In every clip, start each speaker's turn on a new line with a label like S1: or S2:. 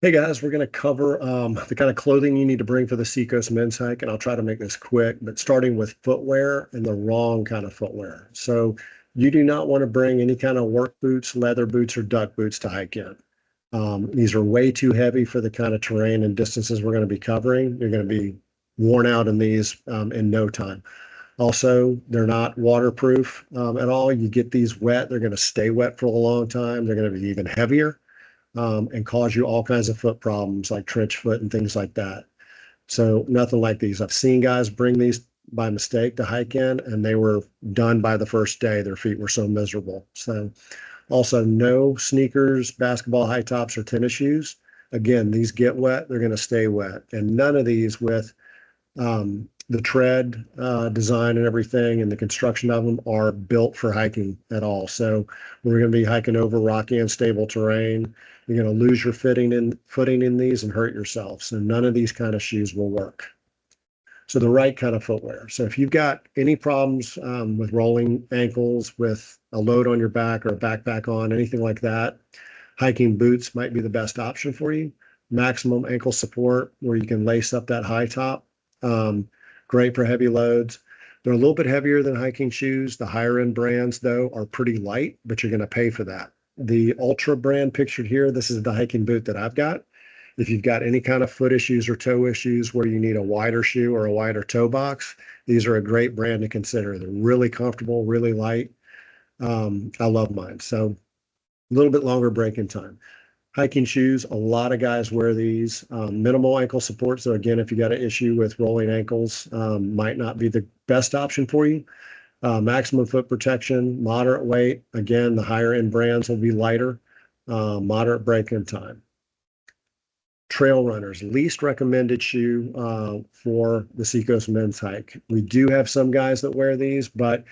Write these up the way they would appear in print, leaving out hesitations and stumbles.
S1: Hey guys, we're going to cover the kind of clothing you need to bring for the Seacoast men's hike, and I'll try to make this quick, but starting with footwear and the wrong kind of footwear. So you do not want to bring any kind of work boots, leather boots, or duck boots to hike in. These are way too heavy for the kind of terrain and distances we're going to be covering. You're going to be worn out in these in no time. Also, they're not waterproof at all. You get these wet, they're going to stay wet for a long time. They're going to be even heavier and cause you all kinds of foot problems like trench foot and things like that. So nothing like these. I've seen guys bring these by mistake to hike in, and they were done by the first day. Their feet were so miserable. So also no sneakers, basketball high tops, or tennis shoes. Again, these get wet, they're going to stay wet. And none of these with the tread design and everything and the construction of them are built for hiking at all. So we're going to be hiking over rocky, unstable terrain. You're going to lose your footing in these and hurt yourself. So none of these kind of shoes will work. So the right kind of footwear. So if you've got any problems with rolling ankles, with a load on your back or a backpack on, anything like that, hiking boots might be the best option for you. Maximum ankle support, where you can lace up that high top. Um, Great for heavy loads. They're a little bit heavier than hiking shoes. The higher end brands, though, are pretty light, but you're going to pay for that. The Ultra brand pictured here, this is the hiking boot that I've got. If you've got any kind of foot issues or toe issues where you need a wider shoe or a wider toe box, these are a great brand to consider. They're really comfortable, really light. I love mine. So a little bit longer break-in time. Hiking shoes, a lot of guys wear these. Minimal ankle support. So again, if you got an issue with rolling ankles, might not be the best option for you. Maximum foot protection, moderate weight. Again, the higher end brands will be lighter. Moderate break-in time. Trail runners, least recommended shoe for the Seacoast men's hike. We do have some guys that wear these, but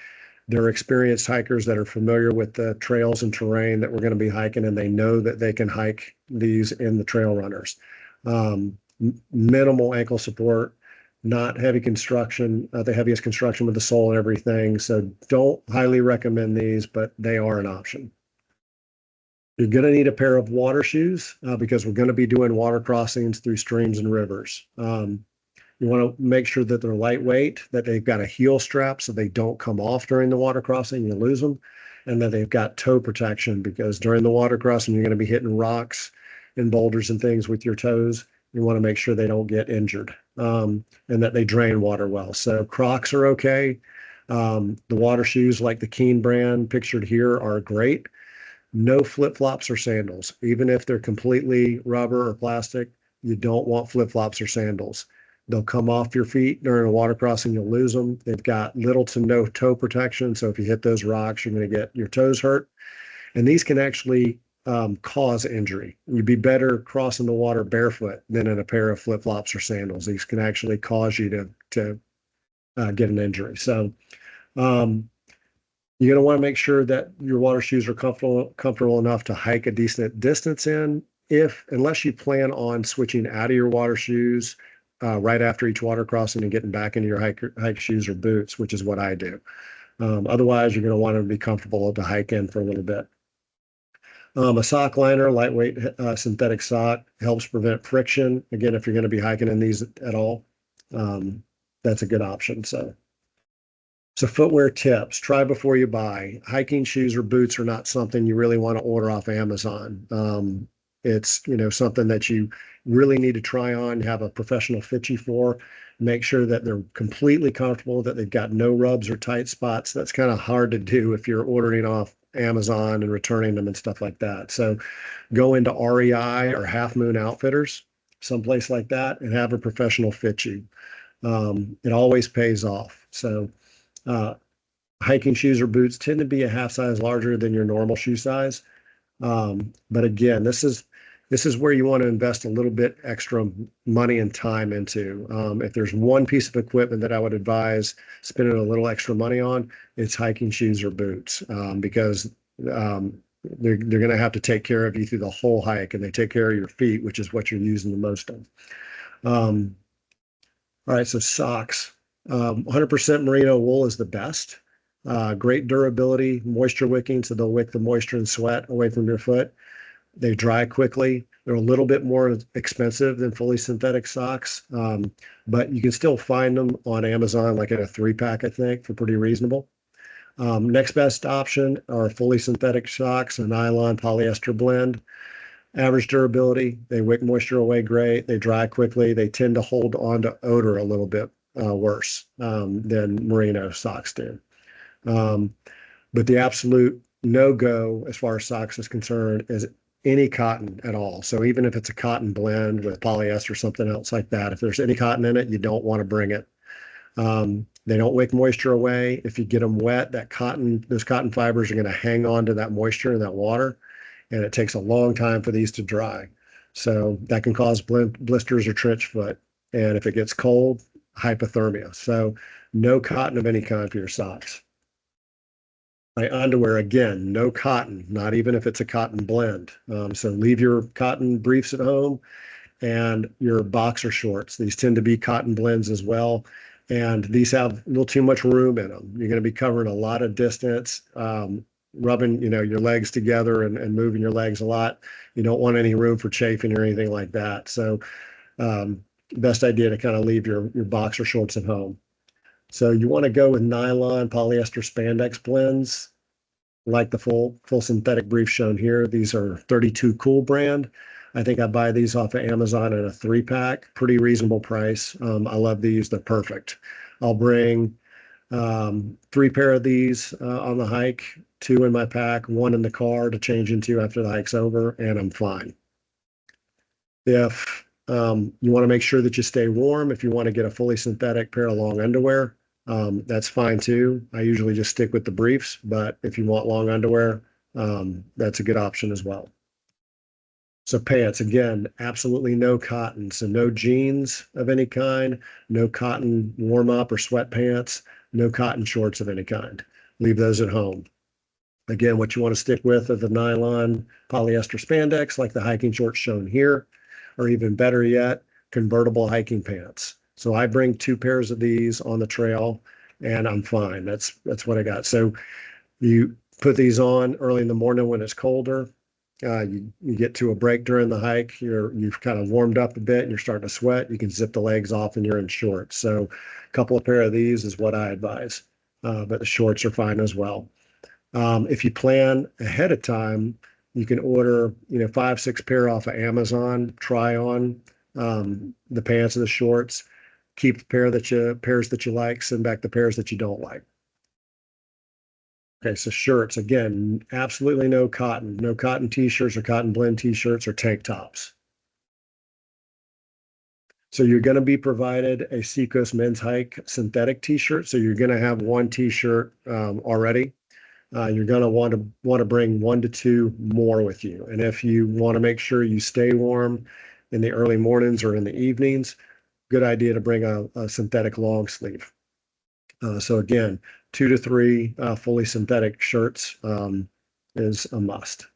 S1: they're experienced hikers that are familiar with the trails and terrain that we're going to be hiking, and they know that they can hike these in the trail runners. Minimal ankle support, not heavy construction, the heaviest construction with the sole and everything. So don't highly recommend these, but they are an option. You're going to need a pair of water shoes because we're going to be doing water crossings through streams and rivers. You want to make sure that they're lightweight, that they've got a heel strap so they don't come off during the water crossing, you lose them, and that they've got toe protection because during the water crossing, you're going to be hitting rocks and boulders and things with your toes. You want to make sure they don't get injured and that they drain water well. So Crocs are okay. The water shoes like the Keen brand pictured here are great. No flip-flops or sandals. Even if they're completely rubber or plastic, you don't want flip-flops or sandals. They'll come off your feet during a water crossing, you'll lose them. They've got little to no toe protection. So if you hit those rocks, you're going to get your toes hurt. And these can actually cause injury. You'd be better crossing the water barefoot than in a pair of flip-flops or sandals. These can actually cause you to get an injury. So um, you're going to want to make sure that your water shoes are comfortable enough to hike a decent distance in. Unless you plan on switching out of your water shoes right after each water crossing and getting back into your hike shoes or boots, which is what I do. Otherwise, you're going to want to be comfortable to hike in for a little bit. A sock liner, lightweight synthetic sock, helps prevent friction. Again, if you're going to be hiking in these at all, that's a good option. So footwear tips, try before you buy. Hiking shoes or boots are not something you really want to order off Amazon. It's, something that you really need to try on, have a professional fit you for, make sure that they're completely comfortable, that they've got no rubs or tight spots. That's kind of hard to do if you're ordering off Amazon and returning them and stuff like that. So go into REI or Half Moon Outfitters, someplace like that, and have a professional fit you. It always pays off. So uh, hiking shoes or boots tend to be a half size larger than your normal shoe size. But again, this is where you want to invest a little bit extra money and time into. If there's one piece of equipment that I would advise spending a little extra money on, it's hiking shoes or boots because they're going to have to take care of you through the whole hike, and they take care of your feet, which is what you're using the most of. Um, all right, so socks. 100% merino wool is the best. Great durability, moisture wicking, so they'll wick the moisture and sweat away from your foot. They dry quickly. They're a little bit more expensive than fully synthetic socks, but you can still find them on Amazon, like in a 3-pack, I think, for pretty reasonable. Next best option are fully synthetic socks, a nylon polyester blend. Average durability, they wick moisture away great, they dry quickly, they tend to hold on to odor a little bit worse than merino socks do. But the absolute no-go as far as socks is concerned is any cotton at all. So even if it's a cotton blend with polyester or something else like that, if there's any cotton in it, you don't want to bring it. They don't wick moisture away. If you get them wet, those cotton fibers are going to hang on to that moisture and that water, and it takes a long time for these to dry. So that can cause blisters or trench foot. And if it gets cold, hypothermia. So no cotton of any kind for your socks. My underwear, again, no cotton, not even if it's a cotton blend. So leave your cotton briefs at home and your boxer shorts. These tend to be cotton blends as well. And these have a little too much room in them. You're going to be covering a lot of distance, rubbing, your legs together and moving your legs a lot. You don't want any room for chafing or anything like that. So best idea to kind of leave your boxer shorts at home. So you want to go with nylon, polyester, spandex blends, like the full synthetic brief shown here. These are 32 Cool brand. I think I buy these off of Amazon in a 3-pack, pretty reasonable price. I love these, they're perfect. I'll bring 3 pair of these on the hike, 2 in my pack, 1 in the car to change into after the hike's over, and I'm fine. If you want to make sure that you stay warm, if you want to get a fully synthetic pair of long underwear, that's fine too. I usually just stick with the briefs, but if you want long underwear, that's a good option as well. So pants, again, absolutely no cotton. So no jeans of any kind, no cotton warm-up or sweatpants, no cotton shorts of any kind. Leave those at home. Again, what you want to stick with are the nylon polyester spandex, like the hiking shorts shown here, or even better yet, convertible hiking pants. So I bring 2 pairs of these on the trail and I'm fine. That's what I got. So you put these on early in the morning when it's colder. You get to a break during the hike, you've kind of warmed up a bit and you're starting to sweat. You can zip the legs off and you're in shorts. So a couple of pair of these is what I advise, but the shorts are fine as well. If you plan ahead of time, you can order 5, 6 pair off of Amazon, try on the pants and the shorts, keep the pairs that you like, send back the pairs that you don't like. Okay, so shirts, again, absolutely no cotton t-shirts or cotton blend t-shirts or tank tops. So you're going to be provided a Seacoast Men's Hike synthetic t-shirt. So you're going to have 1 t-shirt already. You're going to want to bring 1 to 2 more with you. And if you want to make sure you stay warm in the early mornings or in the evenings, good idea to bring a synthetic long sleeve. So again, 2 to 3 fully synthetic shirts is a must.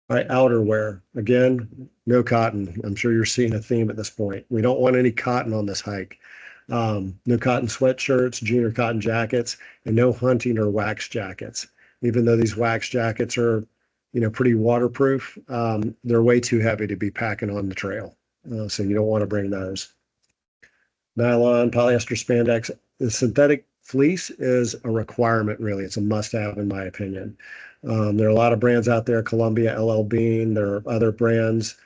S1: All right, outerwear. Again, no cotton. I'm sure you're seeing a theme at this point. We don't want any cotton on this hike. No cotton sweatshirts, jean or cotton jackets, and no hunting or wax jackets. Even though these wax jackets are, pretty waterproof, they're way too heavy to be packing on the trail. So you don't want to bring those. Nylon, polyester, spandex. The synthetic fleece is a requirement, really. It's a must-have, in my opinion. There are a lot of brands out there, Columbia, LL Bean, there are other brands.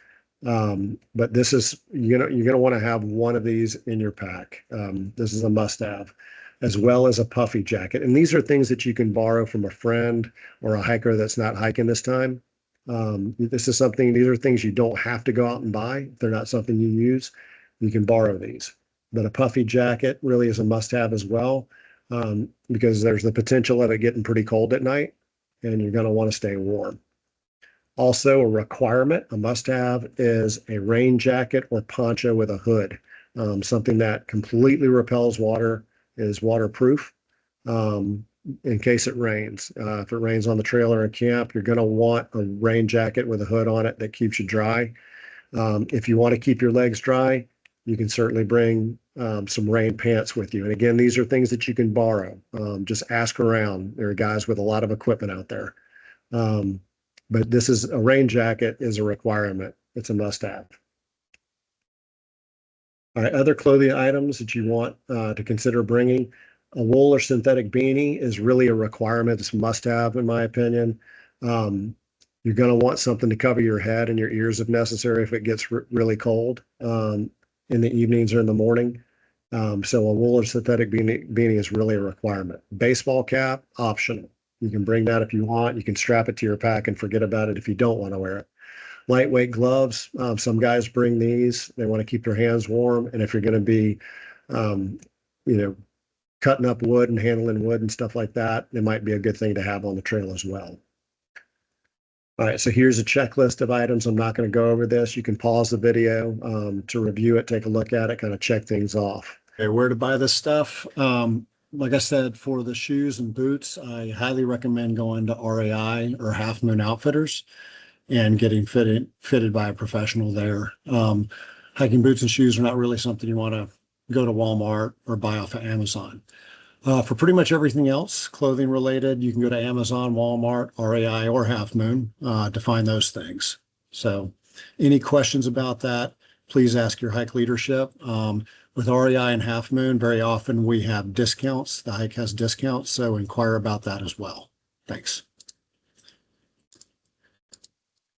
S1: But this is, you're gonna want to have 1 of these in your pack. This is a must-have, as well as a puffy jacket. And these are things that you can borrow from a friend or a hiker that's not hiking this time. These are things you don't have to go out and buy. If they're not something you use, you can borrow these. But a puffy jacket really is a must-have as well, because there's the potential of it getting pretty cold at night, and you're going to want to stay warm. Also, a requirement, a must-have, is a rain jacket or poncho with a hood, something that completely repels water, is waterproof, in case it rains. If it rains on the trail or in camp, you're going to want a rain jacket with a hood on it that keeps you dry. If you want to keep your legs dry, you can certainly bring some rain pants with you. And again, these are things that you can borrow. Just ask around. There are guys with a lot of equipment out there. but this is a rain jacket is a requirement. It's a must-have. All right, other clothing items that you want to consider bringing. A wool or synthetic beanie is really a requirement. It's a must-have, in my opinion. You're going to want something to cover your head and your ears if necessary if it gets really cold in the evenings or in the morning. So a wool or synthetic beanie is really a requirement. Baseball cap, optional. You can bring that if you want. You can strap it to your pack and forget about it if you don't want to wear it. Lightweight gloves. Some guys bring these. They want to keep their hands warm. And if you're going to be, cutting up wood and handling wood and stuff like that, it might be a good thing to have on the trail as well. All right, so here's a checklist of items. I'm not going to go over this. You can pause the video to review it, take a look at it, kind of check things off. Okay, where to buy this stuff? Like I said, for the shoes and boots, I highly recommend going to REI or Half Moon Outfitters and getting fitted by a professional there. Hiking boots and shoes are not really something you want to go to Walmart or buy off of Amazon. For pretty much everything else, clothing related, you can go to Amazon, Walmart, REI, or Half Moon to find those things. So any questions about that, please ask your hike leadership. With REI and Half Moon, very often we have discounts. The hike has discounts, so inquire about that as well. Thanks.